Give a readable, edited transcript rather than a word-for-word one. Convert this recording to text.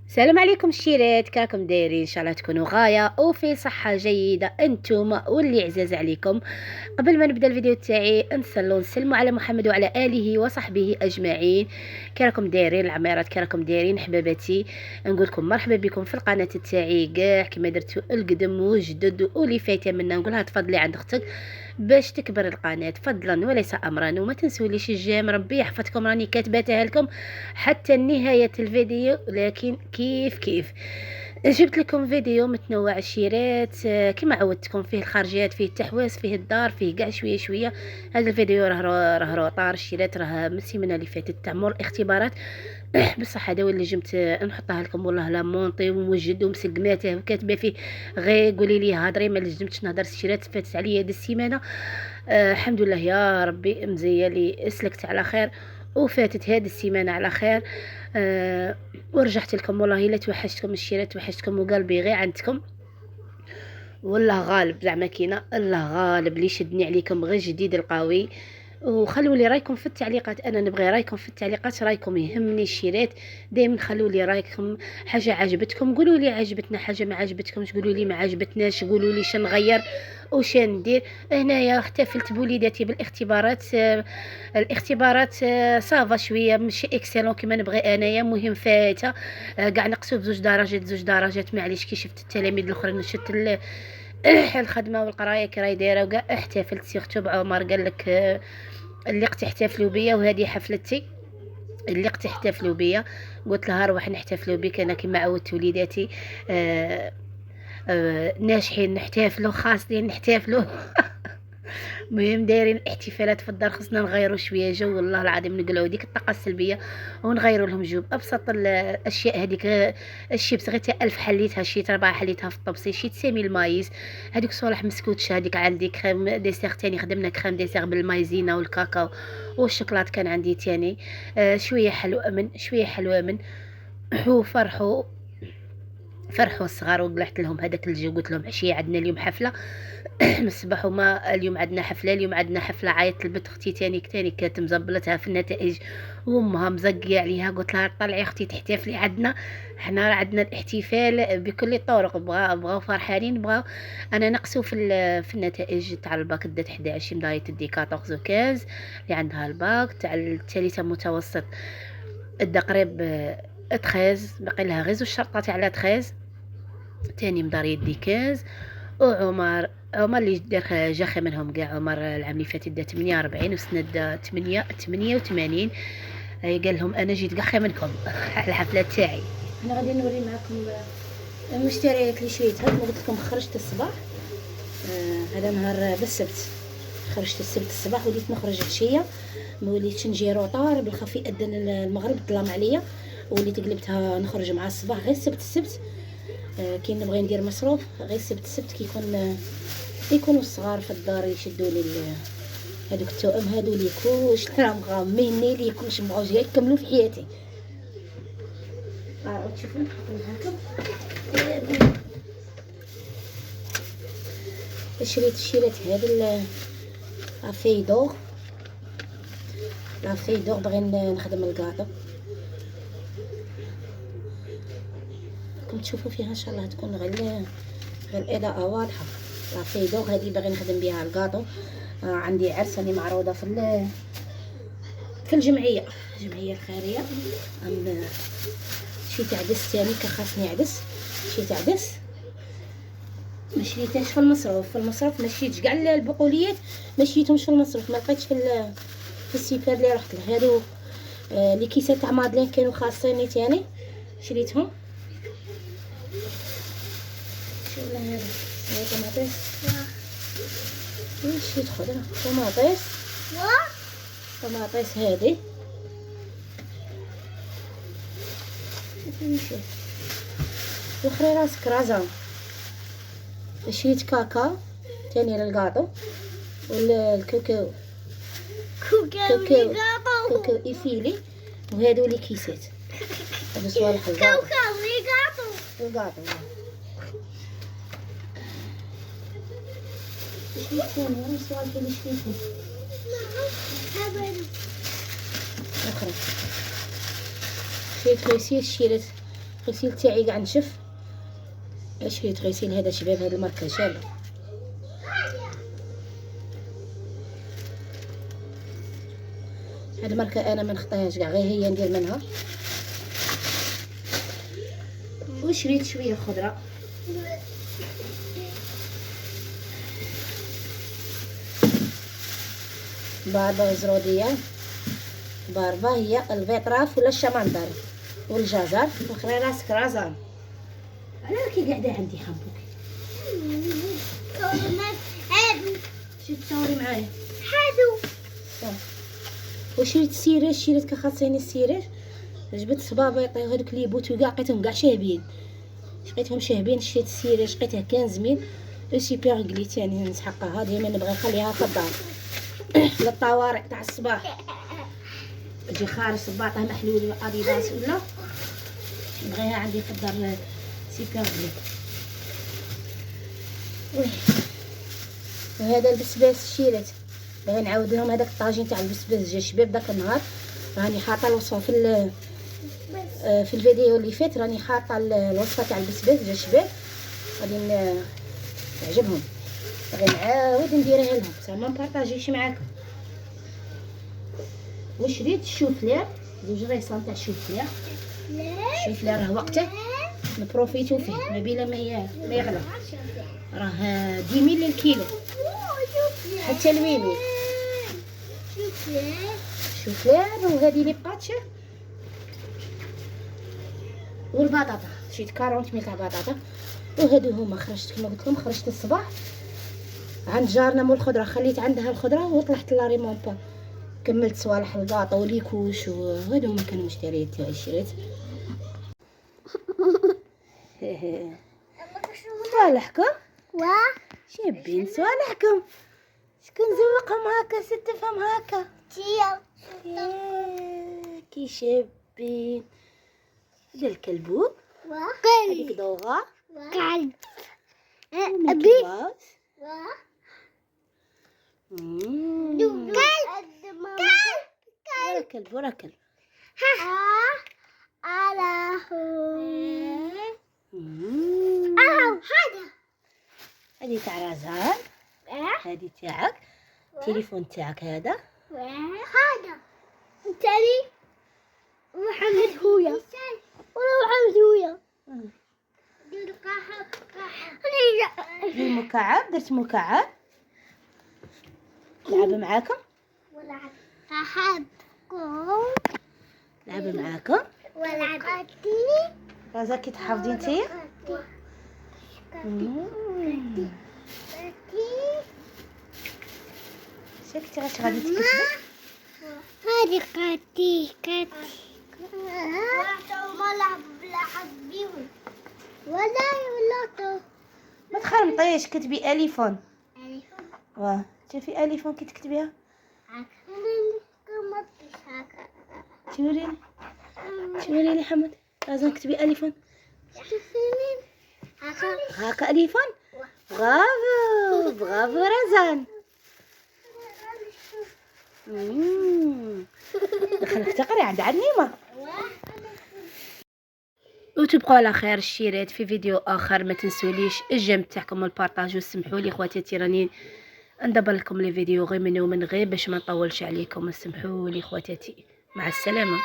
السلام عليكم الشيرات، كراكم دايرين؟ ان شاء الله تكونوا غايه وفي صحه جيده انتم واللي عزاز عليكم. قبل ما نبدا الفيديو تاعي نصلوا نسلموا على محمد وعلى اله وصحبه اجمعين. كراكم دايرين العميرات؟ كراكم دايرين حباباتي؟ نقول لكم مرحبا بكم في القناه تاعي كاع كما درتوا القدم وجدد واللي فايته منا نقولها تفضلي عند اختك باش تكبر القناه فضلا وليس امرا. وما تنسوليش الجيم، ربي يحفظكم، راني كاتباتها لكم حتى نهايه الفيديو. لكن كيف جبت لكم فيديو متنوع الشيرات، كما عودتكم فيه الخارجيات، فيه التحواس، فيه الدار، فيه كاع شويه شويه. هذا الفيديو راه روطار الشيرات، راه من السيمانه اللي فاتت تاع مور الاختبارات. بصح هذا هو اللي جمت نحطها لكم، والله لا مونطي وموجد ومسقماته وكاتبه فيه. غير قولي لي هضري، ما لزمتش نهضر. الشيرات فاتت عليا هذه السيمانه، الحمد لله يا ربي مزيالي سلكت على خير وفاتت هذه السيمانه على خير. ورجعت لكم، والله الا توحشتكم الشيرات، توحشتكم وقلبي غير عندكم. والله غالب زعما كينا الله غالب اللي شدني عليكم غير جديد القوي. وخلوا لي رايكم في التعليقات، انا نبغي رايكم في التعليقات، رايكم يهمني الشيرات. دائما خلوا لي رايكم، حاجه عجبتكم قولوا لي عجبتنا، حاجه ما عجبتكمش قولوا لي ما عجبتناش، قولوا لي شنغير وش ندير. هنايا احتفلت بوليداتي بالاختبارات، الاختبارات صافا شويه ماشي اكسلون كما نبغي انايا، مهم فايته. كاع نقصوا بزوج درجات زوج درجات، معليش كي شفت التلاميذ الاخرين شفت الخدمه والقرايه كي راهي دايره، وكاع احتفلت سيرتو بعمر قال لك اللي تحتفلوا بيا وهذه حفلتي اللي تحتفلوا بيا. قلت لها روح نحتفلوا بك انا كما عودت وليداتي. ناجحين نحتفلوا، خاصين نحتفلوا. مهم دايرين احتفالات في الدار، خصنا نغيروا شويه جو، والله العظيم نقلعوا ديك الطاقه السلبيه ونغيروا لهم جو بابسط الاشياء. هذيك الشيبس غير 1000 حليتها، شيت 4 حليتها في الطبسي، شيت سامي المايز، هذيك صالح مسكوتش، هذيك عندي كريم ديسير تاني، خدمنا كريم ديسير بالمايزينا والكاكاو والشوكولات كان عندي تاني. شويه حلوه من شويه حلوه من وفرحوا فرحوا الصغار، وقلعت لهم هذاك الجو، قلت لهم عشيه عندنا اليوم حفله. من الصباح وما اليوم عندنا حفله، اليوم عندنا حفله. عيطت البنت اختي تاني كانت مزبلتها في النتائج وامها مزقيه عليها، قلت لها طلعي اختي تحتفلي عندنا، حنا عندنا الاحتفال بكل الطرق، بغاو فرحانين، بغاو. انا نقصوا في النتائج تاع الباك دات 11 مدايه تدي 14 و 15 اللي عندها الباك تاع الثالثه متوسط دا قريب 13، باقي لها غير زوج شرطات على 13. تاني مدار يدي 15. وعمر اللي دار جاخي منهم كاع، عمر العام اللي فات دا 48 وسنة دا 88. قال لهم انا جيت كاع منكم على الحفله تاعي. انا غادي نوري معكم المشتريات اللي شريتها. قلت لكم خرجت الصباح، هذا نهار بالسبت، خرجت السبت الصباح، وليت نخرج عشيه، ما وليتش نجي روطار بالخفي اذن المغرب ظلام عليا، وليت قلبتها نخرج مع الصباح غير السبت. كي نبغي ندير مصروف غير السبت يكونوا الصغار في الدار يشدوا لي هذوك التوأم هادو لي كلش راهم غاميني لي كلش بغاو يكملوا في حياتي. تشوفوا نحط لكم شريت هذا لافيدور بغي نخدم الكاطو، راكم تشوفوا فيها ان شاء الله تكون غير الاضاءه واضحه. لافيدور هذه باغي نخدم بها الكاطو. عندي عرس راني معروضه في الجمعيه الخيريه. شريت عدس ثاني، كان خاصني عدس، شريت عدس. ما شريتهاش في المصروف ما شريتش كاع البقوليات، ما شريتهمش في المصروف، ما لقيتش في السيبر اللي رحت له. هادو لي كيسات تاع مادلين كانوا خاصيني ثاني، شريتهم. شوف هذا طماطيس، شريت خضره طماطيس هذه. الاخرى راس كرازان. شريت كاكا ثاني للكاطو، والكاكاو كاكاو ايفيلي، وهادو لي كيسات هادو صوالح الكاطو. شريت ثاني انا صوالح اللي شريتهم اخرى. شريت خيسيس، شريت الغسيل تاعي كاع نشف. شريت غسيل هذا شباب، هذا الماركه شابه. هاد الماركه انا ما نخطيهاش كاع، غير هي ندير منها. وشريت شويه خضره، باربا وزروديه. باربا هي البيطراف ولا الشمندر والجزر، وخري راسك رزان. انا راكي قاعده عندي حبوك. شي تصوري معايا حادو. وشريت السيريج، شريت كخاصيني السيريج. جبت صبابيطي وهذوك لي بوتو كاع لقيتهم كاع شاهبين، لقيتهم شاهبين. شريت السيريج لقيتها كان زمين سوبر غلي تاني نسحقها. ديما نبغي نخليها في الدار للطوارئ تاع الصباح. تجي خارج صباطه محلول اديداس ولا نبغيها عندي في الدار سوبر غلي. وهذا البسباس شريت، باغي نعاود لهم هذاك الطاجين تاع البسباس جا شباب داك النهار. راني حاطه الوصفه في الفيديو اللي فات، راني حاطه الوصفه تاع البسباس جا شباب، غادي تعجبهم. باغي نعاود نديرها لهم زعما نبارطاجيش معاكم. وشريت الشوفلير، زوج ريصان تاع الشوفلير. الشوفلير راه وقته نبروفيتو فيه، ما بيلا ما يغلى. راه 10 ميل للكيلو، حتى الميمي شوفلير. وهذه لي باتشا والبطاطا، شريت 40 ميل تاع بطاطا. وهادو هما خرجت كما قلت لكم، خرجت الصباح عند جارنا مول الخضره، خليت عندها الخضره وطلعت لاريمون با، كملت صوالح الباطا وليكوش. وهادو هما كانوا مشتريات تاعي شريت. صوالحكم شابين، صوالحكم شكون زوقهم هكا؟ ست فهم هكا كي شابين. هذا الكلبوب، هذيك دوغا كلب ابي كلب ورا كلب. هذه تاع رزان، هذه تاعك. التليفون تاعك هذا، هذا تاني محمد خويا ولا محمد خويا. دير مكعب، درت مكعب. لعب معاكم ولعب لعب معاكم ولعب رزا كي تحافظين نتيا. شفتي غاش غادي تكتبي؟ هادي كاتي ما لعب بيهم ولا ما تخرمطيش، كتبي اليفون. واه شوفي اليفون كي تكتبيها توريني حمد. لازم كتبي اليفون هاكا اليفون. برافو رزان. دخلك تقري عند نيمة. وتبقوا على خير. الشيرات في فيديو اخر. ما تنسوليش الجيم تاعكم والبارطاج، وسمحوا لي خواتاتي راني ندبر لكم لي فيديو غير من يوم من غير باش ما نطولش عليكم. سمحوا لي خواتاتي، مع السلامه.